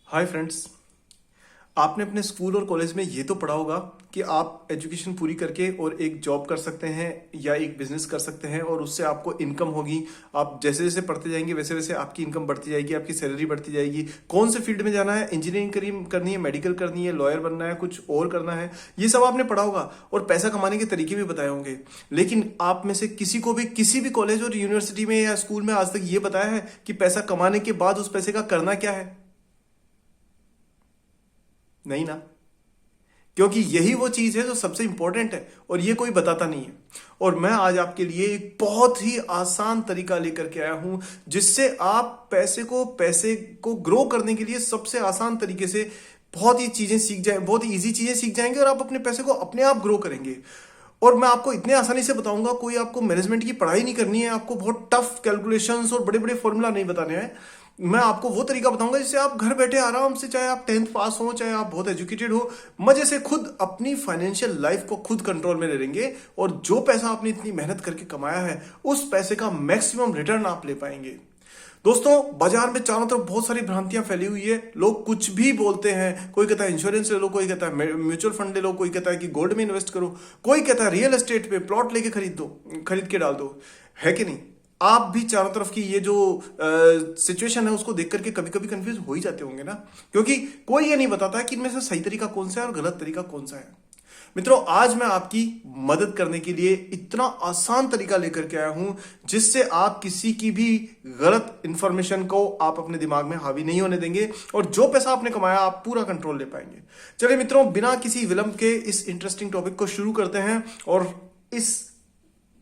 Hi friends. आपने अपने school और कॉलेज में ये तो पढ़ा होगा कि आप एजुकेशन पूरी करके और एक जॉब कर सकते हैं या एक बिजनेस कर सकते हैं और उससे आपको इनकम होगी। आप जैसे जैसे पढ़ते जाएंगे वैसे वैसे आपकी इनकम बढ़ती जाएगी, आपकी सैलरी बढ़ती जाएगी। कौन से फील्ड में जाना है, इंजीनियरिंग करनी है, मेडिकल करनी है, लॉयर बनना है, कुछ और करना है, ये सब आपने पढ़ा होगा और पैसा कमाने के तरीके भी बताए होंगे। लेकिन आप में से किसी को भी किसी भी कॉलेज और यूनिवर्सिटी में या स्कूल में आज तक ये बताया है कि पैसा कमाने के बाद उस पैसे का करना क्या है? नहीं ना। क्योंकि यही वो चीज है जो सबसे इंपॉर्टेंट है और ये कोई बताता नहीं है। और मैं आज आपके लिए एक बहुत ही आसान तरीका लेकर के आया हूं जिससे आप पैसे को ग्रो करने के लिए सबसे आसान तरीके से बहुत ही चीजें सीख जाए, बहुत ही इजी चीजें सीख जाएंगे और आप अपने पैसे को अपने आप ग्रो करेंगे। और मैं आपको इतने आसानी से बताऊंगा, कोई आपको मैनेजमेंट की पढ़ाई नहीं करनी है, आपको बहुत टफ कैलकुलेशंस और बड़े बड़े फॉर्मूला नहीं बताने हैं। मैं आपको वो तरीका बताऊंगा जिससे आप घर बैठे आराम से, चाहे आप 10th पास हो, चाहे आप बहुत एजुकेटेड हो, मजे से खुद अपनी फाइनेंशियल लाइफ को खुद कंट्रोल में ले लेंगे और जो पैसा आपने इतनी मेहनत करके कमाया है उस पैसे का मैक्सिमम रिटर्न आप ले पाएंगे। दोस्तों, बाजार में चारों तरफ बहुत सारी भ्रांतियां फैली हुई है। लोग कुछ भी बोलते हैं। कोई कहता है इंश्योरेंस ले लो, कोई कहता है म्यूचुअल फंड ले लो, कोई कहता है कि गोल्ड में इन्वेस्ट करो, कोई कहता है रियल एस्टेट पे प्लॉट लेके खरीद के डाल दो। है कि नहीं? आप भी चारों तरफ की ये जो सिचुएशन है उसको देख करके कभी कभी कंफ्यूज हो ही जाते होंगे ना, क्योंकि कोई ये नहीं बताता कि इनमें से सही तरीका कौन सा है और गलत तरीका कौन सा है। मित्रों, आज मैं आपकी मदद करने के लिए इतना आसान तरीका लेकर के आया हूं जिससे आप किसी की भी गलत इंफॉर्मेशन को आप अपने दिमाग में हावी नहीं होने देंगे और जो पैसा आपने कमाया आप पूरा कंट्रोल ले पाएंगे। चलिए मित्रों, बिना किसी विलंब के इस इंटरेस्टिंग टॉपिक को शुरू करते हैं और इस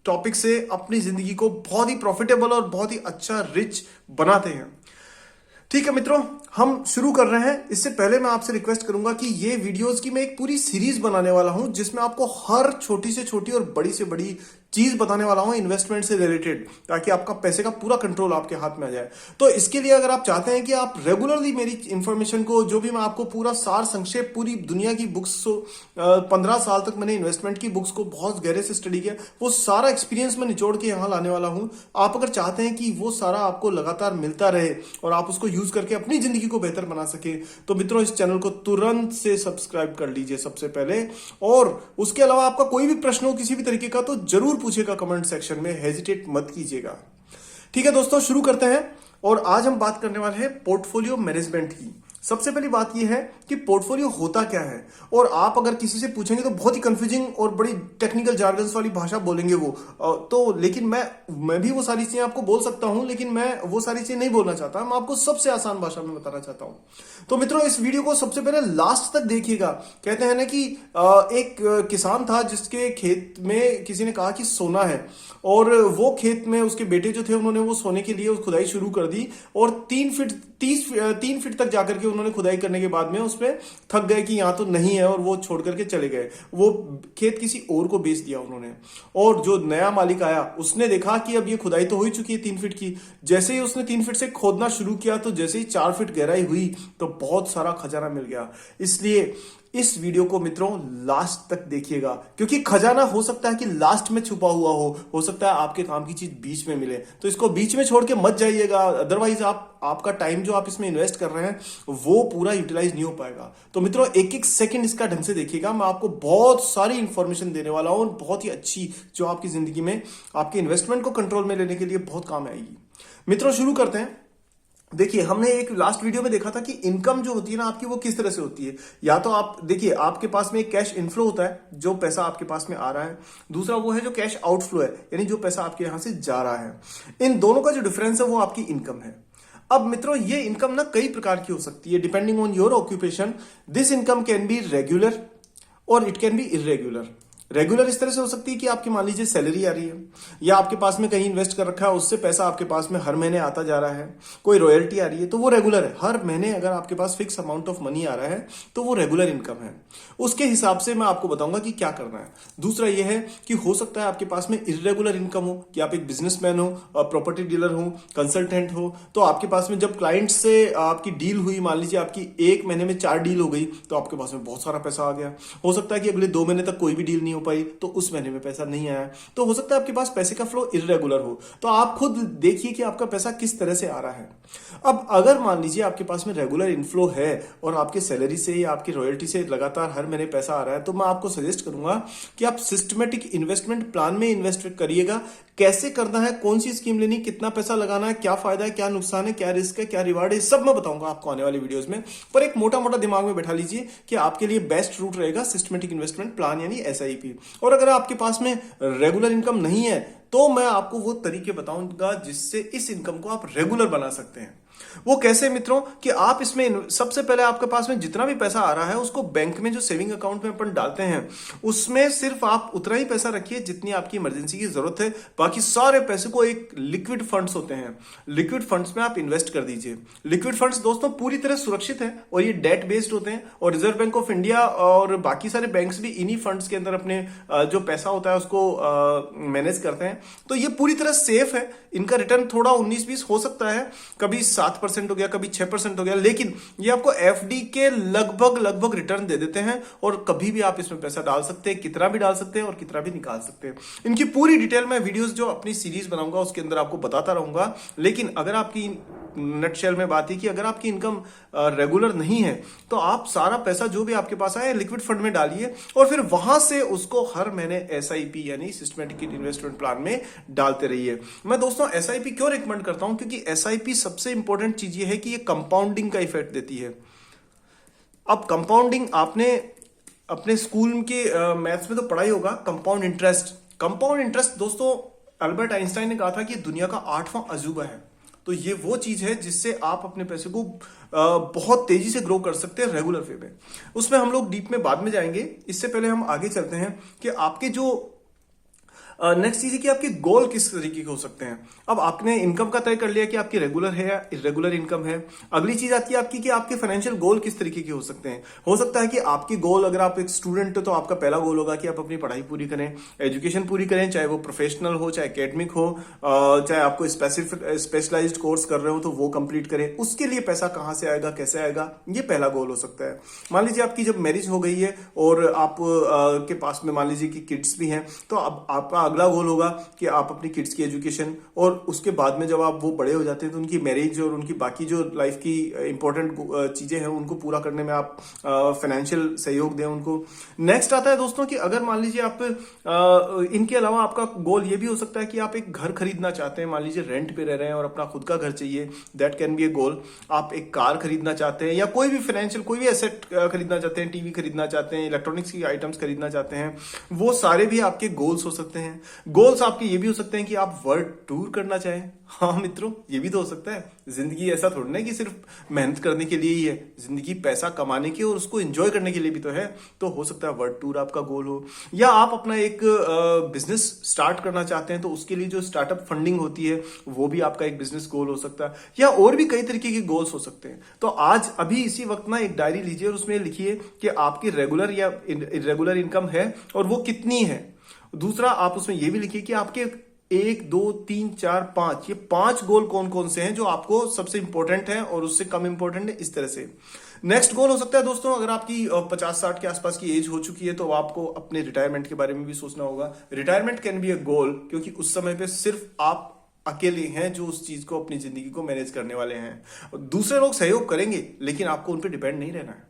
टॉपिक से अपनी जिंदगी को बहुत ही प्रॉफिटेबल और बहुत ही अच्छा रिच बनाते हैं। ठीक है मित्रों, हम शुरू कर रहे हैं। इससे पहले मैं आपसे रिक्वेस्ट करूंगा कि ये वीडियोस की मैं एक पूरी सीरीज बनाने वाला हूं जिसमें आपको हर छोटी से छोटी और बड़ी से बड़ी चीज बताने वाला हूं इन्वेस्टमेंट से रिलेटेड, ताकि आपका पैसे का पूरा कंट्रोल आपके हाथ में आ जाए। तो इसके लिए अगर आप चाहते हैं कि आप रेगुलरली मेरी इंफॉर्मेशन को, जो भी मैं आपको पूरा सार संक्षेप पूरी दुनिया की बुक्स, 15 साल तक मैंने इन्वेस्टमेंट की बुक्स को बहुत गहरे से स्टडी किया, वो सारा एक्सपीरियंस मैं निचोड़ के यहां लाने वाला हूं। आप अगर चाहते हैं कि वो सारा आपको लगातार मिलता रहे और आप उसको यूज करके अपनी जिंदगी को बेहतर बना सके, तो मित्रों इस चैनल को तुरंत से सब्सक्राइब कर लीजिए सबसे पहले। और उसके अलावा आपका कोई भी प्रश्न हो किसी भी तरीके का तो जरूर पूछेगा कमेंट सेक्शन में, हेजिटेट मत कीजिएगा। ठीक है दोस्तों, शुरू करते हैं। और आज हम बात करने वाले हैं पोर्टफोलियो मैनेजमेंट की। सबसे पहली बात यह है कि पोर्टफोलियो होता क्या है। और आप अगर किसी से पूछेंगे तो बहुत ही कंफ्यूजिंग और बड़ी टेक्निकल जार्गन्स वाली भाषा बोलेंगे वो, तो लेकिन मैं भी वो सारी चीजें आपको बोल सकता हूं, लेकिन मैं वो सारी चीजें नहीं बोलना चाहता। मैं आपको सबसे आसान भाषा में बताना चाहता हूं। तो मित्रों, इस वीडियो को सबसे पहले लास्ट तक देखिएगा। कहते हैं ना कि एक किसान था जिसके खेत में किसी ने कहा कि सोना है, और वो खेत में उसके बेटे जो थे उन्होंने वो सोने के लिए खुदाई शुरू कर दी और 3 फीट तक जाकर के उन्होंने खुदाई करने के बाद में उसमें थक गए कि यहां तो नहीं है और वो छोड़ करके चले गए। वो खेत किसी और को बेच दिया उन्होंने। और जो नया मालिक आया उसने देखा कि अब ये खुदाई तो हो ही चुकी है 3 फीट की। जैसे ही उसने 3 फीट से खोदना शुरू किया तो जैसे ही 4 फीट गहराई हुई तो बहुत सारा खजाना मिल गया। इसलिए इस वीडियो को मित्रों लास्ट तक देखिएगा, क्योंकि खजाना हो सकता है कि लास्ट में छुपा हुआ हो सकता है आपके काम की चीज बीच में मिले। तो इसको बीच में छोड़ के मत जाइएगा, अदरवाइज आपका टाइम जो आप इसमें इन्वेस्ट कर रहे हैं वो पूरा यूटिलाइज नहीं हो पाएगा। तो मित्रों, एक एक सेकंड इसका ढंग से देखिएगा। मैं आपको बहुत सारी इंफॉर्मेशन देने वाला हूं और बहुत ही अच्छी, जो आपकी जिंदगी में आपके इन्वेस्टमेंट को कंट्रोल में लेने के लिए बहुत काम आएगी। मित्रों, शुरू करते हैं। देखिए, हमने एक लास्ट वीडियो में देखा था कि इनकम जो होती है ना आपकी, वो किस तरह से होती है। या तो आप देखिए, आपके पास में एक कैश इनफ्लो होता है, जो पैसा आपके पास में आ रहा है। दूसरा वो है जो कैश आउटफ्लो है, यानी जो पैसा आपके यहां से जा रहा है। इन दोनों का जो डिफरेंस है वो आपकी इनकम है। अब मित्रों, ये इनकम ना कई प्रकार की हो सकती है depending on your occupation. This income can be regular और it can be irregular. Regular इस तरह से हो सकती है कि आपकी मान लीजिए सैलरी आ रही है, या आपके पास में कहीं इन्वेस्ट कर रखा है, उससे पैसा आपके पास में हर महीने आता जा रहा है। कोई रॉयल्टी आ रही है तो वो रेगुलर है। हर महीने अगर आपके पास फिक्स अमाउंट ऑफ मनी आ रहा है तो वो रेगुलर इनकम है। उसके हिसाब से मैं आपको बताऊंगा कि क्या करना है। दूसरा ये है कि हो सकता है आपके पास में इरेगुलर इनकम हो, कि आप एक बिजनेसमैन हो, प्रॉपर्टी डीलर हो, कंसल्टेंट हो, तो आपके पास में जब क्लाइंट से आपकी डील हुई, मान लीजिए आपकी 1 महीने में 4 डील हो गई, तो आपके पास में बहुत सारा पैसा आ गया। हो सकता है कि अगले 2 महीने तक कोई भी डील नहीं हो पाई तो उस महीने में पैसा नहीं आया, तो हो सकता है आपके पास पैसे का फ्लो इर्रेगुलर हो। तो आप खुद देखिए कि आपका पैसा किस तरह से आ रहा है। अब अगर मान लीजिए आपके पास में रेगुलर इनफ्लो है और आपके सैलरी से या आपकी रॉयल्टी से लगातार हर महीने पैसा आ रहा है, तो मैं आपको सजेस्ट करूंगा कि आप सिस्टमेटिक इन्वेस्टमेंट प्लान में इन्वेस्ट करिएगा। कैसे करना है, कौन सी स्कीम लेनी, कितना पैसा लगाना है, क्या फायदा है, क्या नुकसान है, क्या रिस्क है, क्या रिवार्ड है, सब मैं बताऊंगा आपको आने वाली वीडियोस में। पर एक मोटा मोटा दिमाग में बैठा लीजिए कि आपके लिए बेस्ट रूट रहेगा सिस्टमेटिक इन्वेस्टमेंट प्लान यानी एसआईपी। और अगर आपके पास में रेगुलर इनकम नहीं है तो मैं आपको वो तरीके बताऊंगा जिससे इस इनकम को आप रेगुलर बना सकते हैं। वो कैसे मित्रों, कि आप इसमें सबसे पहले आपके पास में जितना भी पैसा आ रहा है उसको बैंक में जो सेविंग अकाउंट में अपन डालते हैं उसमें सिर्फ आप उतना ही पैसा रखिए जितनी आपकी इमरजेंसी की जरूरत है। बाकी सारे पैसे को एक लिक्विड फंड्स होते हैं, लिक्विड फंड्स में आप इन्वेस्ट कर दीजिए। लिक्विड फंड्स दोस्तों पूरी तरह सुरक्षित है और ये डेट बेस्ड होते हैं और रिजर्व बैंक ऑफ इंडिया और बाकी सारे बैंक्स भी इन्हीं फंड्स के अंदर अपने जो पैसा होता है उसको मैनेज करते हैं। तो ये पूरी तरह सेफ है। इनका रिटर्न थोड़ा 19-20 हो सकता है, कभी 7% हो गया, कभी 6% हो गया, लेकिन ये आपको एफडी के लगभग रिटर्न दे देते हैं और कभी भी आप इसमें पैसा डाल सकते हैं, कितना भी डाल सकते हैं और कितना भी निकाल सकते हैं। इनकी पूरी डिटेल में वीडियोस जो अपनी सीरीज बनाऊंगा उसके अंदर आपको बताता रहूंगा। लेकिन अगर आपकी नटशेल में बात है कि अगर आपकी इनकम रेगुलर नहीं है तो आप सारा पैसा जो भी आपके पास आए लिक्विड फंड में डालिए और फिर वहां से उसको हर महीने एसआईपी यानी सिस्टमेटिक इन्वेस्टमेंट प्लान में डालते रहिए। मैं दोस्तों एसआईपी क्यों रिकमेंड करता हूं, क्योंकि एसआईपी सबसे इंपॉर्टेंट चीज ये है कि ये कंपाउंडिंग का इफेक्ट देती है। अब कंपाउंडिंग आपने अपने स्कूल के मैथ्स में तो पढ़ा ही होगा, कंपाउंड इंटरेस्ट। कंपाउंड इंटरेस्ट दोस्तों अल्बर्ट आइंस्टाइन ने कहा था कि दुनिया का 8वां अजूबा है। तो ये वो चीज है जिससे आप अपने पैसे को बहुत तेजी से ग्रो कर सकते हैं रेगुलर वे में। उसमें हम लोग डीप में बाद में जाएंगे, इससे पहले हम आगे चलते हैं कि आपके जो नेक्स्ट चीज है कि आपके गोल किस तरीके के हो सकते हैं। अब आपने इनकम का तय कर लिया कि आपकी रेगुलर है या इरेगुलर इनकम है। अगली चीज आती है आपकी कि आपके फाइनेंशियल गोल किस तरीके के हो सकते हैं। हो सकता है कि आपकी गोल, अगर आप एक स्टूडेंट हो तो आपका पहला गोल होगा कि आप अपनी पढ़ाई पूरी करें, एजुकेशन पूरी करें, चाहे वो प्रोफेशनल हो चाहे एकेडमिक हो, चाहे आपको स्पेशलाइज्ड कोर्स कर रहे हो तो वो कंप्लीट करें। उसके लिए पैसा कहां से आएगा, कैसे आएगा, ये पहला गोल हो सकता है। मान लीजिए आपकी जब मैरिज हो गई है और आप के पास में मान लीजिए कि किड्स भी हैं, तो अब आपका अगला गोल होगा कि आप अपनी किड्स की एजुकेशन और उसके बाद में जब आप वो बड़े हो जाते हैं तो उनकी मैरिज और उनकी बाकी जो लाइफ की इंपॉर्टेंट चीजें हैं उनको पूरा करने में आप फाइनेंशियल सहयोग दें उनको। नेक्स्ट आता है दोस्तों कि अगर मान लीजिए आप इनके अलावा आपका गोल ये भी हो सकता है कि आप एक घर खरीदना चाहते हैं, मान लीजिए रेंट पे रह रहे हैं और अपना खुद का घर चाहिए, दैट कैन बी ए गोल। आप एक कार खरीदना चाहते हैं या कोई भी फाइनेंशियल कोई भी एसेट खरीदना चाहते हैं, टीवी खरीदना चाहते हैं, इलेक्ट्रॉनिक्स की आइटम्स खरीदना चाहते हैं, वो सारे भी आपके गोल्स हो सकते हैं। गोल्स आपके ये भी हो सकते हैं कि आप वर्ल्ड टूर करना चाहें। हाँ मित्रों, ये भी तो हो सकता है। जिंदगी ऐसा थोड़ी ना कि सिर्फ मेहनत करने के लिए ही है, जिंदगी पैसा कमाने की और उसको एंजॉय करने के लिए भी तो है। तो हो सकता है वर्ल्ड टूर आपका गोल हो, या आप अपना एक बिजनेस स्टार्ट करना चाहते हैं तो उसके लिए जो स्टार्टअप फंडिंग होती है वो भी आपका एक बिजनेस गोल हो सकता है, या और भी कई तरीके के गोल्स हो सकते हैं। तो आज अभी इसी वक्त ना एक डायरी लीजिए और उसमें लिखिए कि आपकी रेगुलर या इरेगुलर इनकम है और वो कितनी है। दूसरा, आप उसमें यह भी लिखिए कि आपके 1, 2, 3, 4, 5 ये 5 गोल कौन कौन से हैं जो आपको सबसे इंपॉर्टेंट है और उससे कम इंपॉर्टेंट है, इस तरह से। नेक्स्ट गोल हो सकता है दोस्तों, अगर आपकी 50-60 के आसपास की एज हो चुकी है तो आपको अपने रिटायरमेंट के बारे में भी सोचना होगा। रिटायरमेंट कैन बी अ गोल, क्योंकि उस समय पे सिर्फ आप अकेले हैं जो उस चीज को, अपनी जिंदगी को मैनेज करने वाले हैं। दूसरे लोग सहयोग करेंगे लेकिन आपको उन पर डिपेंड नहीं रहना है।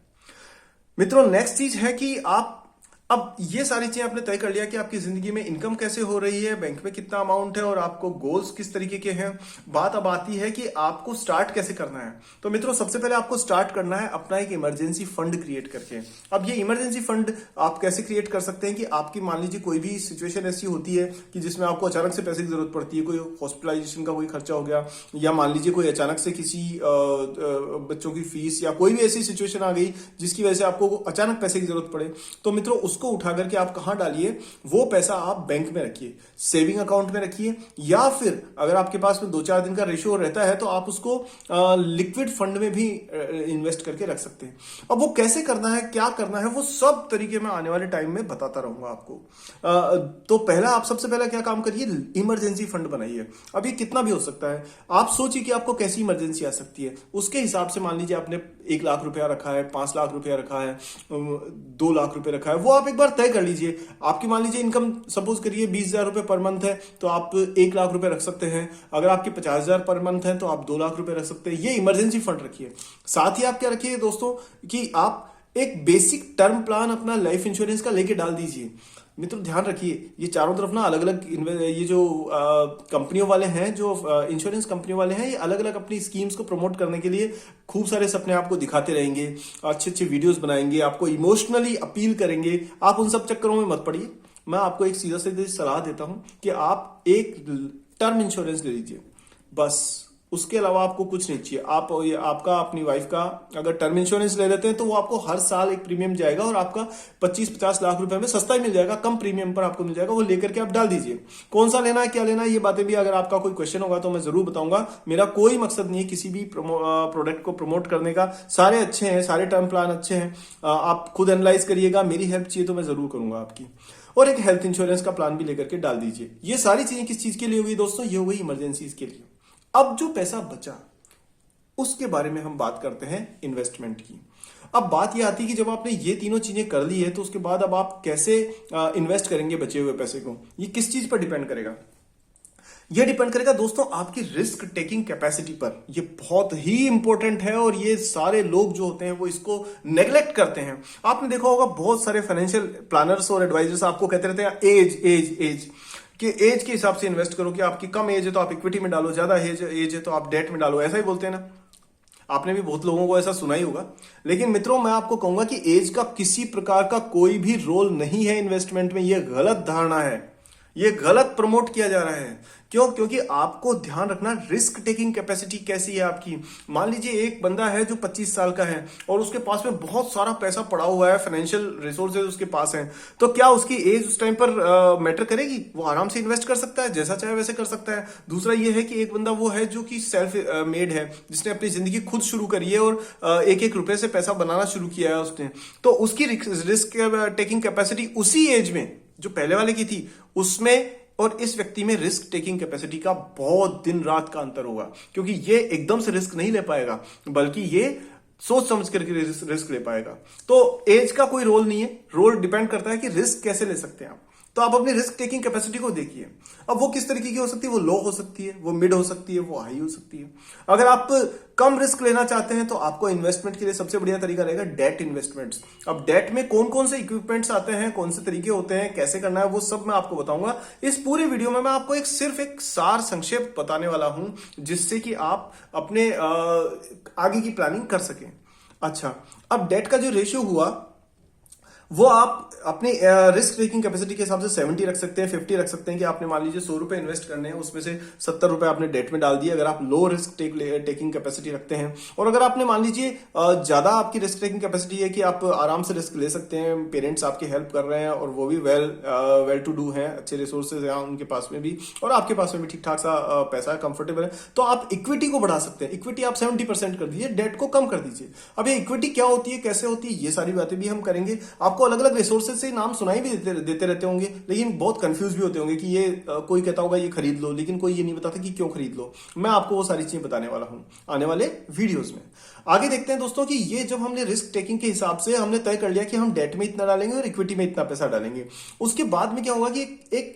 मित्रों, नेक्स्ट चीज है कि आप अब ये सारी चीजें आपने तय कर लिया कि आपकी जिंदगी में इनकम कैसे हो रही है, बैंक में कितना अमाउंट है और आपको गोल्स किस तरीके के हैं। बात अब आती है कि आपको स्टार्ट कैसे करना है। तो मित्रों, सबसे पहले आपको स्टार्ट करना है अपना एक इमरजेंसी फंड क्रिएट करके। अब ये इमरजेंसी फंड आप कैसे क्रिएट कर सकते हैं कि आपकी मान लीजिए कोई भी सिचुएशन ऐसी होती है कि जिसमें आपको अचानक से पैसे की जरूरत पड़ती है, कोई हॉस्पिटलाइजेशन का कोई खर्चा हो गया, या मान लीजिए कोई अचानक से किसी बच्चों की फीस या कोई भी ऐसी सिचुएशन आ गई जिसकी वजह से आपको अचानक पैसे की जरूरत पड़े। तो मित्रों, उसको उठा करके आप कहां डालिए, वो पैसा आप बैंक में रखिए, सेविंग अकाउंट में रखिए, या फिर अगर आपके पास में 2-4 दिन का रेशियो रहता है तो आप उसको लिक्विड फंड में भी इन्वेस्ट करके रख सकते हैं। अब वो कैसे करना है, क्या करना है, वो सब तरीके में आने वाले टाइम में बताता रहूंगा आपको। तो पहला, आप सबसे पहला क्या काम करिए, इमरजेंसी फंड बनाइए। अब ये कितना भी हो सकता है, आप सोचिए कि आपको कैसी इमरजेंसी आ सकती है, उसके हिसाब से मान लीजिए आपने 1 लाख रुपया रखा है, 5 लाख रुपया रखा है, 2 लाख रुपया रखा है, वो आप आप एक बार तय कर लीजिए। आपकी मान लीजिए इनकम सपोज करिए 20,000 रुपए पर मंथ है, तो आप 1 लाख रुपए रख सकते हैं। अगर आपके 50,000 पर मंथ है तो आप 2 लाख रुपए रख सकते हैं। ये इमरजेंसी फंड रखिए। साथ ही आप क्या रखिए दोस्तों कि आप एक बेसिक टर्म प्लान अपना लाइफ इंश्योरेंस का लेके डाल दीजिए। मित्रों ध्यान रखिए, ये चारों तरफ ना अलग अलग ये जो कंपनियों वाले हैं, जो इंश्योरेंस कंपनियों वाले हैं, ये अलग अलग अपनी स्कीम्स को प्रमोट करने के लिए खूब सारे सपने आपको दिखाते रहेंगे, अच्छे अच्छे वीडियोस बनाएंगे, आपको इमोशनली अपील करेंगे। आप उन सब चक्करों में मत पड़िए। मैं आपको एक सीधा सीधी सलाह देता हूं कि आप एक टर्म इंश्योरेंस ले लीजिए बस। उसके अलावा आपको कुछ नहीं चाहिए। आप आपका अपनी वाइफ का अगर टर्म इंश्योरेंस ले लेते हैं तो वो आपको हर साल एक प्रीमियम जाएगा और आपका 25-50 लाख रुपए में सस्ता ही मिल जाएगा, कम प्रीमियम पर आपको मिल जाएगा। वो लेकर के आप डाल दीजिए। कौन सा लेना है, क्या लेना है, ये बातें भी अगर आपका कोई क्वेश्चन होगा तो मैं जरूर बताऊंगा। मेरा कोई मकसद नहीं है किसी भी प्रोडक्ट को प्रमोट करने का। सारे अच्छे हैं, सारे टर्म प्लान अच्छे हैं। आप खुद एनालाइज करिएगा। मेरी हेल्प चाहिए तो मैं जरूर करूंगा आपकी। और एक हेल्थ इंश्योरेंस का प्लान भी लेकर के डाल दीजिए। ये सारी चीजें किस चीज के लिए हुई दोस्तों? ये हो गई इमरजेंसीज के लिए। अब जो पैसा बचा उसके बारे में हम बात करते हैं इन्वेस्टमेंट की। अब बात यह आती है कि जब आपने ये तीनों चीजें कर ली है तो उसके बाद अब आप कैसे इन्वेस्ट करेंगे बचे हुए पैसे को? ये किस चीज पर डिपेंड करेगा? ये डिपेंड करेगा दोस्तों आपकी रिस्क टेकिंग कैपेसिटी पर। ये बहुत ही इंपॉर्टेंट है और ये सारे लोग जो होते हैं वो इसको नेग्लेक्ट करते हैं। आपने देखा होगा बहुत सारे फाइनेंशियल प्लानर्स और एडवाइजर्स आपको कहते रहते हैं एज एज एज कि एज के हिसाब से इन्वेस्ट करो, कि आपकी कम एज है तो आप इक्विटी में डालो, ज्यादा एज है तो आप डेट में डालो। ऐसा ही बोलते हैं ना, आपने भी बहुत लोगों को ऐसा सुना ही होगा। लेकिन मित्रों मैं आपको कहूंगा कि एज का किसी प्रकार का कोई भी रोल नहीं है इन्वेस्टमेंट में। यह गलत धारणा है, यह गलत प्रमोट किया जा रहा है। क्यों? क्योंकि आपको ध्यान रखना रिस्क टेकिंग कैपेसिटी कैसी है आपकी। मान लीजिए एक बंदा है जो 25 साल का है और उसके पास में बहुत सारा पैसा पड़ा हुआ है, फाइनेंशियल रिसोर्सेज उसके पास हैं, तो क्या उसकी एज उस टाइम पर मैटर करेगी? वो आराम से इन्वेस्ट कर सकता है, जैसा चाहे वैसे कर सकता है। दूसरा ये है कि एक बंदा वो है जो कि सेल्फ मेड है, जिसने अपनी जिंदगी खुद शुरू करी है और एक एक रुपए से पैसा बनाना शुरू किया है उसने, तो उसकी रिस्क टेकिंग कैपेसिटी उसी एज में जो पहले वाले की थी उसमें और इस व्यक्ति में रिस्क टेकिंग कैपेसिटी का बहुत दिन रात का अंतर होगा। क्योंकि ये एकदम से रिस्क नहीं ले पाएगा, बल्कि ये सोच समझ करके रिस्क ले पाएगा। तो एज का कोई रोल नहीं है, रोल डिपेंड करता है कि रिस्क कैसे ले सकते हैं आप। तो आप अपनी रिस्क टेकिंग कैपेसिटी को देखिए। अब वो किस तरीके की हो सकती है? वो लो हो सकती है, वो मिड हो सकती है, वो हाई हो सकती है। अगर आप कम रिस्क लेना चाहते हैं तो आपको इन्वेस्टमेंट के लिए सबसे बढ़िया तरीका रहेगा डेट इन्वेस्टमेंट्स। अब डेट में कौन कौन से इक्विपमेंट्स आते हैं, कौन से तरीके होते हैं, कैसे करना है, वो सब मैं आपको बताऊंगा इस पूरे वीडियो में। मैं आपको सिर्फ एक सार संक्षेप बताने वाला हूं जिससे कि आप अपने आगे की प्लानिंग कर सकें। अच्छा, अब डेट का जो रेशियो हुआ वो आप अपनी रिस्क टेकिंग कैपेसिटी के हिसाब से 70 रख सकते हैं, 50 रख सकते हैं। कि आपने मान लीजिए 100 रुपए इन्वेस्ट करने हैं, उसमें से 70 रुपए आपने डेट में डाल दिए अगर आप लो रिस्क टेकिंग कैपेसिटी रखते हैं। और अगर आपने मान लीजिए ज्यादा आपकी रिस्क टेकिंग कैपेसिटी है कि आप आराम से रिस्क ले सकते हैं, पेरेंट्स आपके हेल्प कर रहे हैं और वो भी वेल टू डू हैं, अच्छे रिसोर्सेज हैं उनके पास में भी और आपके पास में भी ठीक ठाक सा पैसा है, कंफर्टेबल है, तो आप इक्विटी को बढ़ा सकते हैं। इक्विटी आप 70% कर दीजिए, डेट को कम कर दीजिए। अब ये इक्विटी क्या होती है, कैसे होती है, ये सारी बातें भी हम करेंगे। आपको अलग अलग रिसोर्सेज से नाम सुनाई भी देते रहते होंगे, लेकिन बहुत कंफ्यूज भी होते होंगे कि ये कोई कहता होगा ये खरीद लो, लेकिन कोई ये नहीं बताता कि क्यों खरीद लो। मैं आपको वो सारी चीजें बताने वाला हूं आने वाले वीडियोस में। आगे देखते हैं दोस्तों कि ये जब हमने रिस्क टेकिंग के हिसाब से हमने तय कर लिया कि हम डेट में इतना डालेंगे और इक्विटी में इतना पैसा डालेंगे, उसके बाद में क्या होगा कि एक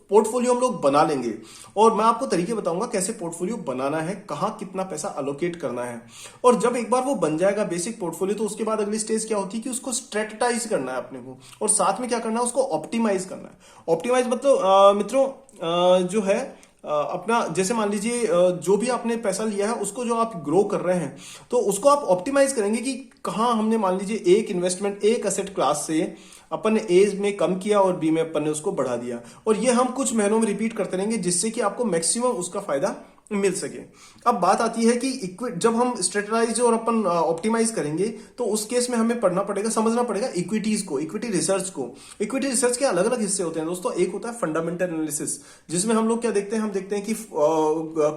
पोर्टफोलियो हम लोग बना लेंगे और मैं आपको तरीके बताऊंगा कैसे पोर्टफोलियो बनाना है, कहां कितना पैसा अलोकेट करना है। और जब एक बार वो बन जाएगा बेसिक पोर्टफोलियो, तो उसके बाद अगली स्टेज क्या होती है कि उसको स्ट्रेटेटाइज करना है अपने को, और साथ में क्या करना है, उसको ऑप्टिमाइज करना है। ऑप्टिमाइज मतलब मित्रों जो है अपना, जैसे मान लीजिए जो भी आपने पैसा लिया है उसको जो आप ग्रो कर रहे हैं तो उसको आप ऑप्टिमाइज करेंगे कि कहां हमने मान लीजिए एक इन्वेस्टमेंट एक एसेट क्लास से अपन ने ए में कम किया और बी में अपन ने उसको बढ़ा दिया, और ये हम कुछ महीनों में रिपीट करते रहेंगे जिससे कि आपको मैक्सिमम उसका फायदा मिल सके। अब बात आती है कि जब हम स्ट्रेटेजाइज और अपन ऑप्टिमाइज करेंगे तो उस केस में हमें पढ़ना पड़ेगा, समझना पड़ेगा इक्विटीज को, इक्विटी रिसर्च को। इक्विटी रिसर्च के अलग अलग हिस्से होते हैं दोस्तों। एक होता है फंडामेंटल एनालिसिस, जिसमें हम लोग क्या देखते हैं, हम देखते हैं कि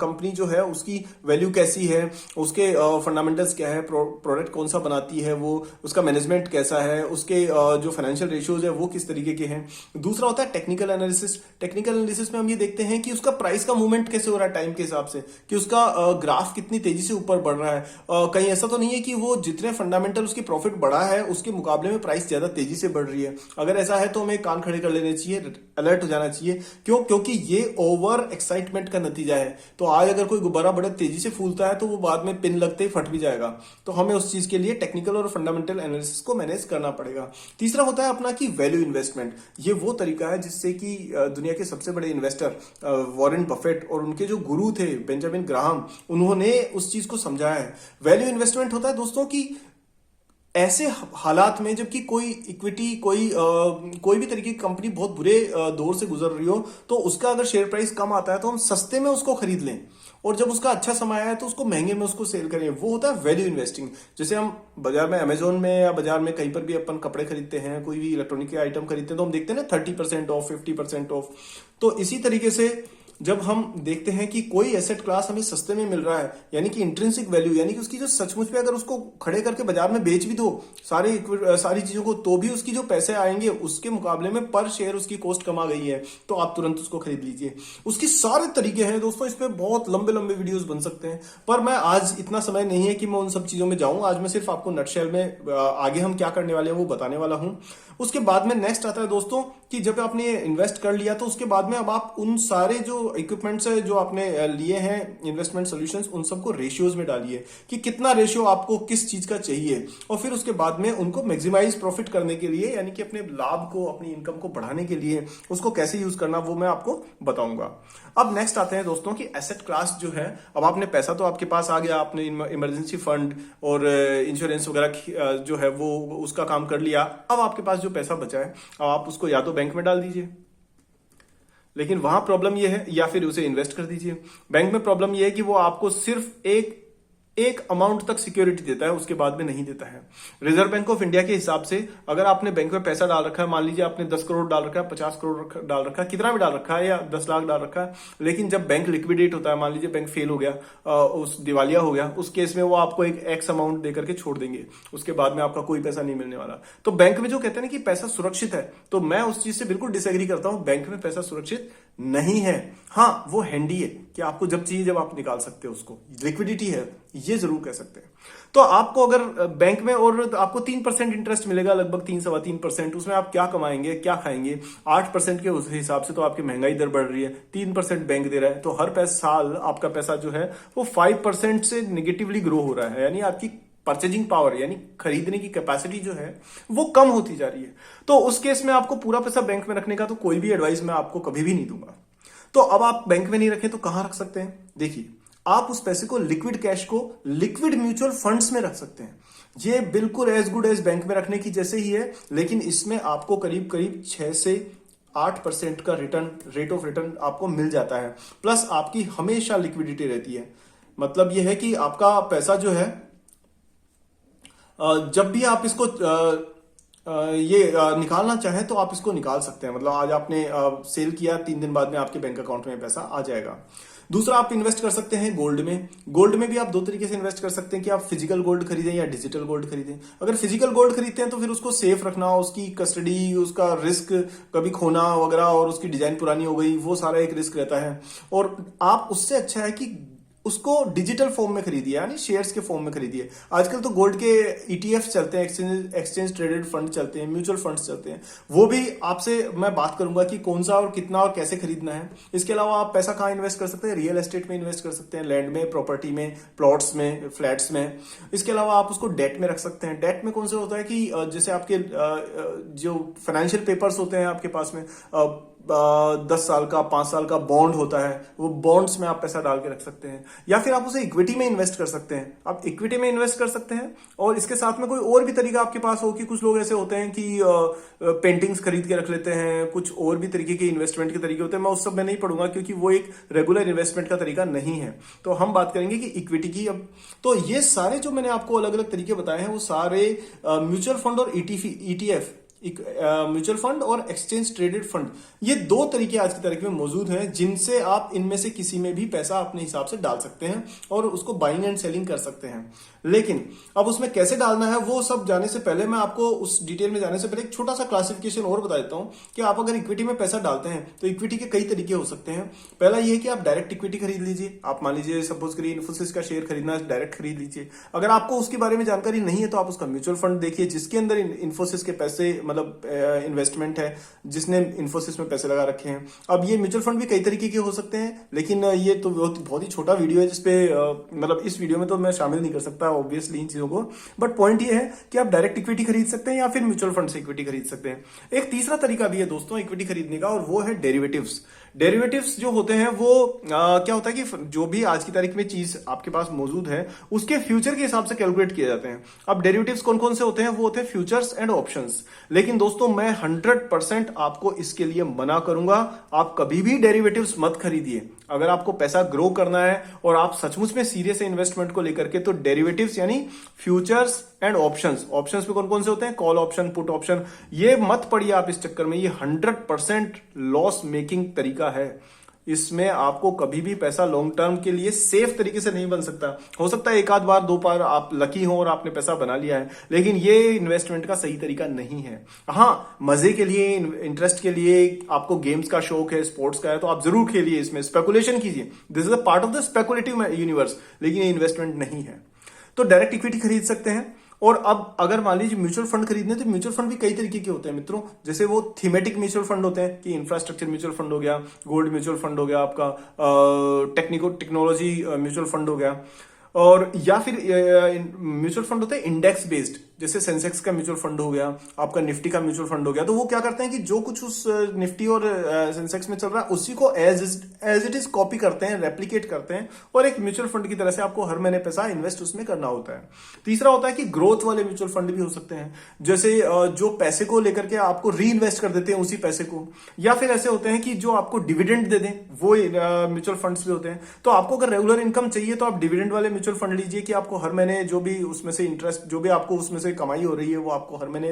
कंपनी जो है उसकी वैल्यू कैसी है, उसके फंडामेंटल्स क्या है, प्रोडक्ट कौन सा बनाती है वो, उसका मैनेजमेंट कैसा है, उसके जो फाइनेंशियल रेशियोज है वो किस तरीके के हैं। दूसरा होता है टेक्निकल एनालिसिस। टेक्निकल एनालिसिस में हम ये देखते हैं कि उसका प्राइस का मूवमेंट कैसे हो रहा है टाइम के हिसाब हिसाब से कि उसका ग्राफ कितनी तेजी से ऊपर बढ़ रहा है। कहीं ऐसा तो नहीं है कि वो जितने फंडामेंटल उसकी प्रॉफिट बढ़ा है उसके मुकाबले में प्राइस ज्यादा तेजी से बढ़ रही है। अगर ऐसा है तो हमें कान खड़े कर लेने चाहिए, अलर्ट हो जाना चाहिए। क्यों? क्योंकि ये ओवर एक्साइटमेंट का नतीजा है। तो आज अगर कोई गुब्बारा बड़े तेजी से फूलता है तो वो बाद में पिन लगते ही फट भी जाएगा। तो हमें उस चीज के लिए टेक्निकल और फंडामेंटल एनालिसिस को मैनेज करना पड़ेगा। तीसरा होता है अपना कि वैल्यू इन्वेस्टमेंट। ये वो तरीका है जिससे कि दुनिया के सबसे बड़े इन्वेस्टर वॉरेन बफेट और उनके जो गुरु थे बेंजामिन ग्राहम, उन्होंने उस चीज को समझाया है। वैल्यू इन्वेस्टमेंट होता है दोस्तों की ऐसे हालात में जबकि कोई इक्विटी कोई भी तरीके की कंपनी बहुत बुरे दौर से गुजर रही हो, तो उसका अगर शेयर प्राइस कम आता है तो हम सस्ते में उसको खरीद लें, और जब उसका अच्छा समय आया तो उसको महंगे में उसको सेल करें। वो होता है वैल्यू इन्वेस्टिंग। जैसे हम बाजार में अमेजोन में या बाजार में कहीं पर भी अपन कपड़े खरीदते हैं, कोई भी इलेक्ट्रॉनिक के आइटम खरीदते हैं, तो हम देखते हैं ना 30% ऑफ, 50% ऑफ। तो इसी तरीके से जब हम देखते हैं कि कोई एसेट क्लास हमें सस्ते में मिल रहा है, यानी कि इंट्रिंसिक वैल्यू, यानी कि उसकी जो सचमुच पे अगर उसको खड़े करके बाजार में बेच भी दो सारी चीजों को, तो भी उसकी जो पैसे आएंगे उसके मुकाबले में पर शेयर उसकी कॉस्ट कम आ गई है, तो आप तुरंत उसको खरीद लीजिए। उसके सारे तरीके हैं दोस्तों, इस पे बहुत लंबे लंबे वीडियोस बन सकते हैं, पर मैं आज इतना समय नहीं है कि मैं उन सब चीजों में जाऊं। आज मैं सिर्फ आपको नटशेल में आगे हम क्या करने वाले हैं वो बताने वाला हूं। उसके बाद में नेक्स्ट आता है दोस्तों कि जब आपने इन्वेस्ट कर लिया तो उसके बाद में अब आप उन सारे जो इक्विपमेंट्स है जो आपने लिए हैं इन्वेस्टमेंट सॉल्यूशंस, उन सबको रेशियोज में डालिए कि कितना रेशियो आपको किस चीज का चाहिए, और फिर उसके बाद में उनको मैक्सिमाइज प्रॉफिट करने के लिए, यानी कि अपने लाभ को, अपनी इनकम को बढ़ाने के लिए उसको कैसे यूज करना वो मैं आपको बताऊंगा। अब नेक्स्ट आते हैं दोस्तों कि एसेट क्लास जो है, अब आपने पैसा तो आपके पास आ गया, आपने इमरजेंसी फंड और इंश्योरेंस वगैरह जो है वो उसका काम कर लिया। अब आपके पास जो पैसा बचा है अब आप उसको या तो बैंक में डाल दीजिए, लेकिन वहां प्रॉब्लम यह है, या फिर उसे इन्वेस्ट कर दीजिए। बैंक में प्रॉब्लम यह है कि वो आपको सिर्फ एक अमाउंट तक सिक्योरिटी देता है, उसके बाद में नहीं देता है। रिजर्व बैंक ऑफ इंडिया के हिसाब से अगर आपने बैंक में पैसा डाल रखा है, मान लीजिए आपने 10 करोड़ डाल रखा है, 50 करोड़ डाल रखा है, कितना भी डाल रखा है, या 10 लाख डाल रखा है, लेकिन जब बैंक लिक्विडेट होता है, मान लीजिए बैंक फेल हो गया, उस दिवालिया हो गया, उस केस में वो आपको एक एक्स अमाउंट देकर के छोड़ देंगे, उसके बाद में आपका कोई पैसा नहीं मिलने वाला। तो बैंक में जो कहते हैं ना कि पैसा सुरक्षित है, तो मैं उस चीज से बिल्कुल डिसएग्री करता हूं। बैंक में पैसा सुरक्षित नहीं है। हाँ, वो हैंडी है कि आपको जब चाहिए जब आप निकाल सकते हो, उसको लिक्विडिटी है, ये जरूर कह सकते हैं। तो आपको अगर बैंक में, और आपको 3% इंटरेस्ट मिलेगा, लगभग 3-3.25%, उसमें आप क्या कमाएंगे, क्या खाएंगे? 8% के उस हिसाब से तो आपकी महंगाई दर बढ़ रही है, 3% बैंक दे रहा है, तो हर साल आपका पैसा जो है वो 5% से निगेटिवली ग्रो हो रहा है, यानी आपकी परचेजिंग पावर, यानी खरीदने की कैपेसिटी जो है वो कम होती जा रही है। तो उस केस में आपको पूरा पैसा बैंक में रखने का तो कोई भी एडवाइस मैं आपको कभी भी नहीं दूंगा। तो अब आप बैंक में नहीं रखें तो कहां रख सकते हैं? देखिए, आप उस पैसे को, लिक्विड कैश को, लिक्विड म्यूचुअल फंड्स में रख सकते हैं। ये बिल्कुल एज गुड एज बैंक में रखने की जैसे ही है, लेकिन इसमें आपको करीब करीब 6 से 8% का रेट ऑफ रिटर्न आपको मिल जाता है, प्लस आपकी हमेशा लिक्विडिटी रहती है। मतलब यह है कि आपका पैसा जो है जब भी आप इसको निकालना चाहें तो आप इसको निकाल सकते हैं। मतलब आज आपने सेल किया, 3 दिन बाद में आपके बैंक अकाउंट में पैसा आ जाएगा। दूसरा, आप इन्वेस्ट कर सकते हैं गोल्ड में। गोल्ड में भी आप 2 तरीके से इन्वेस्ट कर सकते हैं कि आप फिजिकल गोल्ड खरीदें या डिजिटल गोल्ड खरीदें। अगर फिजिकल गोल्ड खरीदते हैं तो फिर उसको सेफ रखना, उसकी कस्टडी, उसका रिस्क, कभी खोना वगैरह, और उसकी डिजाइन पुरानी हो गई, वो सारा एक रिस्क रहता है। और आप उससे अच्छा है कि उसको डिजिटल फॉर्म में खरीदिए, यानी शेयर्स के फॉर्म में खरीदिए। आजकल तो गोल्ड के ईटीएफ चलते हैं, एक्सचेंज ट्रेडेड फंड चलते हैं, म्यूचुअल फंड्स चलते हैं। वो भी आपसे मैं बात करूंगा कि कौन सा और कितना और कैसे खरीदना है। इसके अलावा आप पैसा कहाँ इन्वेस्ट कर सकते हैं? रियल एस्टेट में इन्वेस्ट कर सकते हैं, लैंड में, प्रॉपर्टी में, प्लॉट्स में, फ्लैट्स में। इसके अलावा आप उसको डेट में रख सकते हैं। डेट में कौन सा होता है कि जैसे आपके जो फाइनेंशियल पेपर्स होते हैं आपके पास में, 10 साल का, 5 साल का बॉन्ड होता है, वो बॉन्ड्स में आप पैसा डाल के रख सकते हैं। या फिर आप उसे इक्विटी में इन्वेस्ट कर सकते हैं। आप इक्विटी में इन्वेस्ट कर सकते हैं, और इसके साथ में कोई और भी तरीका आपके पास हो कि कुछ लोग ऐसे होते हैं कि पेंटिंग्स खरीद के रख लेते हैं, कुछ और भी तरीके के इन्वेस्टमेंट के तरीके होते हैं। मैं उस सब में नहीं पढ़ूंगा क्योंकि वो एक रेगुलर इन्वेस्टमेंट का तरीका नहीं है। तो हम बात करेंगे कि इक्विटी की। अब तो ये सारे जो मैंने आपको अलग अलग तरीके बताए हैं वो सारे म्यूचुअल फंड और ईटीएफ म्यूचुअल फंड और एक्सचेंज ट्रेडेड फंड, ये दो तरीके आज की तारीख में मौजूद हैं जिनसे आप इनमें से किसी में भी पैसा अपने हिसाब से डाल सकते हैं और उसको बाइंग एंड सेलिंग कर सकते हैं। लेकिन अब उसमें कैसे डालना है वो सब जाने से पहले मैं आपको उस डिटेल में जाने से पहले एक छोटा सा क्लासिफिकेशन और बता देता हूं कि आप अगर इक्विटी में पैसा डालते हैं तो इक्विटी के कई तरीके हो सकते हैं। पहला ये कि आप डायरेक्ट इक्विटी खरीद लीजिए। आप मान लीजिए सपोज करिए इन्फोसिस का शेयर खरीदना है, डायरेक्ट खरीद लीजिए। अगर आपको उसके बारे में जानकारी नहीं है तो आप उसका म्यूचुअल फंड देखिए जिसके अंदर इन्फोसिस के पैसे मतलब इन्वेस्टमेंट है, जिसने इन्फोसिस में पैसे लगा रखे हैं। अब ये म्यूचुअल फंड भी कई तरीके के हो सकते हैं, लेकिन ये तो बहुत ही छोटा वीडियो है जिसपे मतलब इस वीडियो में तो मैं शामिल नहीं कर सकता ऑब्वियसली इन चीजों को। बट पॉइंट ये है कि आप डायरेक्ट इक्विटी खरीद सकते हैं या फिर म्यूचुअल फंड से इक्विटी खरीद सकते हैं। एक तीसरा तरीका भी है दोस्तों इक्विटी खरीदने का, और वो है डेरिवेटिव्स। डेरिवेटिव्स जो होते हैं वो क्या होता है कि जो भी आज की तारीख में चीज आपके पास मौजूद है उसके फ्यूचर के हिसाब से कैलकुलेट किए जाते हैं। अब डेरिवेटिव्स कौन कौन से होते हैं? वो होते हैं फ्यूचर्स एंड ऑप्शंस। लेकिन दोस्तों मैं 100% आपको इसके लिए मना करूंगा, आप कभी भी डेरिवेटिव्स मत खरीदिए। अगर आपको पैसा ग्रो करना है और आप सचमुच में सीरियस है इन्वेस्टमेंट को लेकर के, तो डेरिवेटिव्स यानी फ्यूचर्स एंड ऑप्शंस। ऑप्शंस में कौन कौन से होते हैं? Call option, put option. ये मत पढ़िए आप इस चक्कर में, ये 100% लॉस मेकिंग तरीका है। इसमें आपको कभी भी पैसा लॉन्ग टर्म के लिए सेफ तरीके से नहीं बन सकता। हो सकता है एक आध बार दो बार आप लकी हो और आपने पैसा बना लिया है, लेकिन ये इन्वेस्टमेंट का सही तरीका नहीं है। हाँ, मजे के लिए, इंटरेस्ट के लिए, आपको गेम्स का शौक है, स्पोर्ट्स का है, तो आप जरूर खेलिए, इसमें स्पेकुलेशन कीजिए। This is a part of the speculative universe, लेकिन ये इन्वेस्टमेंट नहीं है। तो डायरेक्ट इक्विटी खरीद सकते हैं। और अब अगर मान लीजिए म्यूचुअल फंड खरीदने, तो म्यूचुअल फंड भी कई तरीके के होते हैं मित्रों। जैसे वो थीमेटिक म्यूचुअल फंड होते हैं कि इंफ्रास्ट्रक्चर म्यूचुअल फंड हो गया, गोल्ड म्यूचुअल फंड हो गया, आपका टेक्नोलॉजी म्यूचुअल फंड हो गया, और या फिर म्यूचुअल फंड होते हैं इंडेक्स बेस्ड, जैसे सेंसेक्स का म्यूचुअल फंड हो गया, आपका निफ्टी का म्यूचुअल फंड हो गया। तो वो क्या करते हैं कि जो कुछ उस निफ्टी और सेंसेक्स में चल रहा है उसी को एज इट इज कॉपी करते हैं, रेप्लिकेट करते हैं, और एक म्यूचुअल फंड की तरह से आपको हर महीने पैसा इन्वेस्ट उसमें करना होता है। तीसरा होता है कि ग्रोथ वाले म्यूचुअल फंड भी हो सकते हैं, जैसे जो पैसे को लेकर के आपको री इन्वेस्ट कर देते हैं उसी पैसे को, या फिर ऐसे होते हैं कि जो आपको डिविडेंड दे दें, वो म्यूचुअल फंड्स भी होते हैं। तो आपको अगर रेगुलर इनकम चाहिए तो आप डिविडेंड वाले म्यूचुअल फंड लीजिए कि आपको हर महीने जो भी उसमें से इंटरेस्ट, जो भी आपको उसमें से कमाई हो रही है वो आपको हर महीने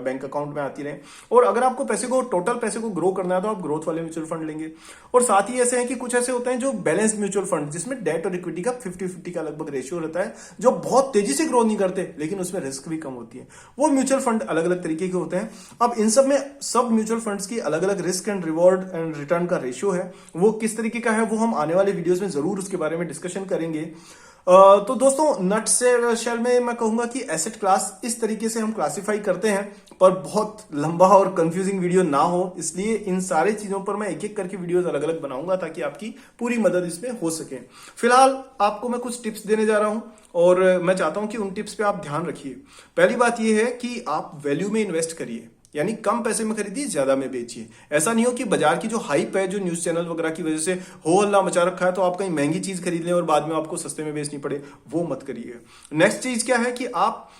बैंक अकाउंट में आती रहे। और अगर आपको पैसे को, टोटल पैसे को ग्रो करना है तो आप ग्रोथ वाले म्यूचुअल फंड लेंगे। और साथ ही ऐसे हैं कि कुछ ऐसे होते हैं जो बैलेंस्ड म्यूचुअल फंड, जिसमें डेट और इक्विटी का 50-50 का लगभग रेशियो रहता है, जो बहुत तेजी से ग्रो नहीं करते लेकिन उसमें रिस्क भी कम होती है। वो म्यूचुअल फंड अलग अलग तरीके के होते हैं। अब इन सब में सब म्यूचुअल फंड्स की अलग अलग risk and reward and return का रेशियो है। वो किस तरीके का है वो हम आने वाले वीडियोस में जरूर उसके बारे में डिस्कशन करेंगे। तो दोस्तों नट से शेल में मैं कहूंगा कि एसेट क्लास इस तरीके से हम क्लासिफाई करते हैं, पर बहुत लंबा और कंफ्यूजिंग वीडियो ना हो, इसलिए इन सारी चीजों पर मैं एक एक करके वीडियोस अलग अलग बनाऊंगा ताकि आपकी पूरी मदद इसमें हो सके। फिलहाल आपको मैं कुछ टिप्स देने जा रहा हूं और मैं चाहता हूं कि उन टिप्स पे आप ध्यान रखिए। पहली बात यह है कि आप वैल्यू में इन्वेस्ट करिए, यानी कम पैसे में खरीदिए, ज्यादा में बेचिए। ऐसा नहीं हो कि बाजार की जो हाइप है, जो न्यूज चैनल वगैरह की वजह से हो हल्ला मचा रखा है, तो आप कहीं महंगी चीज खरीद लें और बाद में आपको सस्ते में बेचनी पड़े, वो मत करिए। नेक्स्ट चीज क्या है कि आप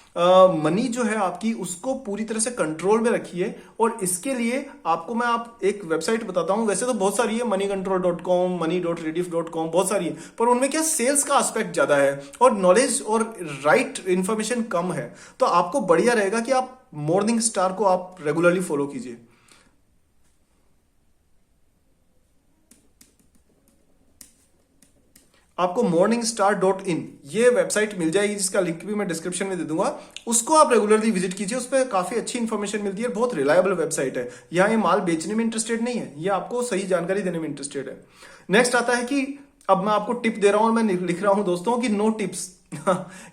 मनी जो है आपकी उसको पूरी तरह से कंट्रोल में रखिए, और इसके लिए आपको मैं एक वेबसाइट बताता हूं। वैसे तो बहुत सारी है, moneycontrol.com, money.rediff.com, बहुत सारी है, पर उनमें क्या सेल्स का एस्पेक्ट ज्यादा है और नॉलेज और राइट इंफॉर्मेशन कम है। तो आपको बढ़िया रहेगा कि आप मॉर्निंग स्टार को आप रेगुलरली फॉलो कीजिए। आपको morningstar.in ये वेबसाइट मिल जाएगी, जिसका लिंक भी मैं डिस्क्रिप्शन में दे दूंगा। उसको आप रेगुलरली विजिट कीजिए, उस पर काफी अच्छी इंफॉर्मेशन मिलती है, बहुत रिलायबल वेबसाइट है। यहाँ ये माल बेचने में इंटरेस्टेड नहीं है, ये आपको सही जानकारी देने में इंटरेस्टेड है। नेक्स्ट आता है कि अब मैं आपको टिप दे रहा हूं और मैं लिख रहा हूं दोस्तों कि नो टिप्स।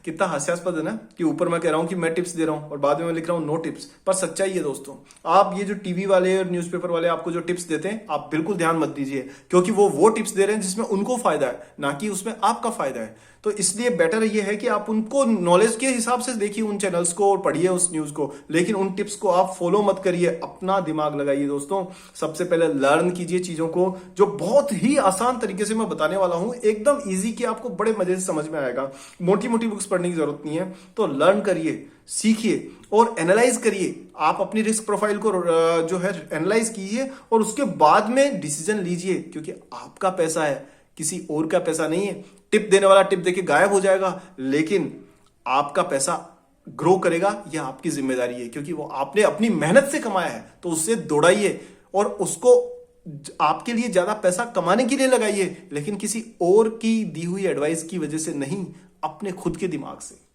कितना हास्यास्पद है ना कि ऊपर मैं कह रहा हूं कि मैं टिप्स दे रहा हूं और बाद में मैं लिख रहा हूं नो टिप्स, पर सच्चाई है दोस्तों। आप ये जो टीवी वाले और न्यूज़पेपर वाले आपको जो टिप्स देते हैं, आप बिल्कुल ध्यान मत दीजिए, क्योंकि वो टिप्स दे रहे हैं जिसमें उनको फायदा है, ना कि उसमें आपका फायदा है। तो इसलिए बेटर ये है कि आप उनको नॉलेज के हिसाब से देखिए उन चैनल्स को और पढ़िए उस न्यूज को, लेकिन उन टिप्स को आप फॉलो मत करिए। अपना दिमाग लगाइए दोस्तों। सबसे पहले लर्न कीजिए चीजों को, जो बहुत ही आसान तरीके से मैं बताने वाला हूं, एकदम इजी, कि आपको बड़े मजे से समझ में आएगा। मोटी मोटी बुक्स पढ़ने की जरूरत नहीं है। तो लर्न करिए, सीखिए और एनालाइज करिए। आप अपनी रिस्क प्रोफाइल को जो है एनालाइज कीजिए और उसके बाद में डिसीजन लीजिए, क्योंकि आपका पैसा है, किसी और का पैसा नहीं है। टिप देने वाला टिप देके गायब हो जाएगा, लेकिन आपका पैसा ग्रो करेगा, यह आपकी जिम्मेदारी है, क्योंकि वो आपने अपनी मेहनत से कमाया है, तो उससे दौड़ाइए और उसको आपके लिए ज्यादा पैसा कमाने के लिए लगाइए, लेकिन किसी और की दी हुई एडवाइस की वजह से नहीं, अपने खुद के दिमाग से।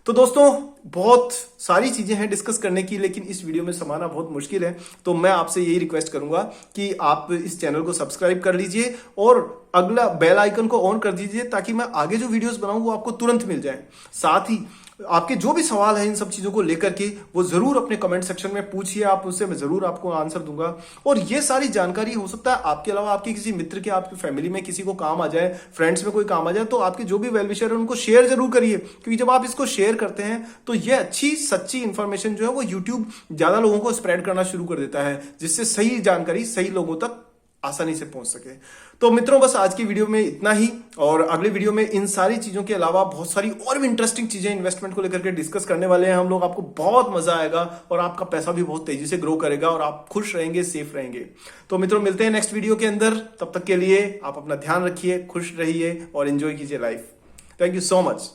तो दोस्तों, बहुत सारी चीजें हैं डिस्कस करने की, लेकिन इस वीडियो में समाना बहुत मुश्किल है, तो मैं आपसे यही रिक्वेस्ट करूंगा कि आप इस चैनल को सब्सक्राइब कर लीजिए और अगला बेल आइकन को ऑन कर दीजिए, ताकि मैं आगे जो वीडियोस बनाऊं वो आपको तुरंत मिल जाए। साथ ही आपके जो भी सवाल है इन सब चीजों को लेकर के, वो जरूर अपने कमेंट सेक्शन में पूछिए, आप उससे, मैं जरूर आपको आंसर दूंगा। और ये सारी जानकारी हो सकता है आपके अलावा आपके किसी मित्र के, आपकी फैमिली में किसी को काम आ जाए, फ्रेंड्स में कोई काम आ जाए, तो आपके जो भी वेल विशर है उनको शेयर जरूर करिए, क्योंकि जब आप इसको शेयर करते हैं तो ये अच्छी सच्ची इंफॉर्मेशन जो है वो यूट्यूब ज्यादा लोगों को स्प्रेड करना शुरू कर देता है, जिससे सही जानकारी सही लोगों तक आसानी से पहुंच सके। तो मित्रों, बस आज की वीडियो में इतना ही, और अगले वीडियो में इन सारी चीजों के अलावा बहुत सारी और भी इंटरेस्टिंग चीजें इन्वेस्टमेंट को लेकर के डिस्कस करने वाले हैं हम लोग। आपको बहुत मजा आएगा और आपका पैसा भी बहुत तेजी से ग्रो करेगा और आप खुश रहेंगे, सेफ रहेंगे। तो मित्रों, मिलते हैं नेक्स्ट वीडियो के अंदर। तब तक के लिए आप अपना ध्यान रखिए, खुश रहिए और एंजॉय कीजिए life. Thank you so much.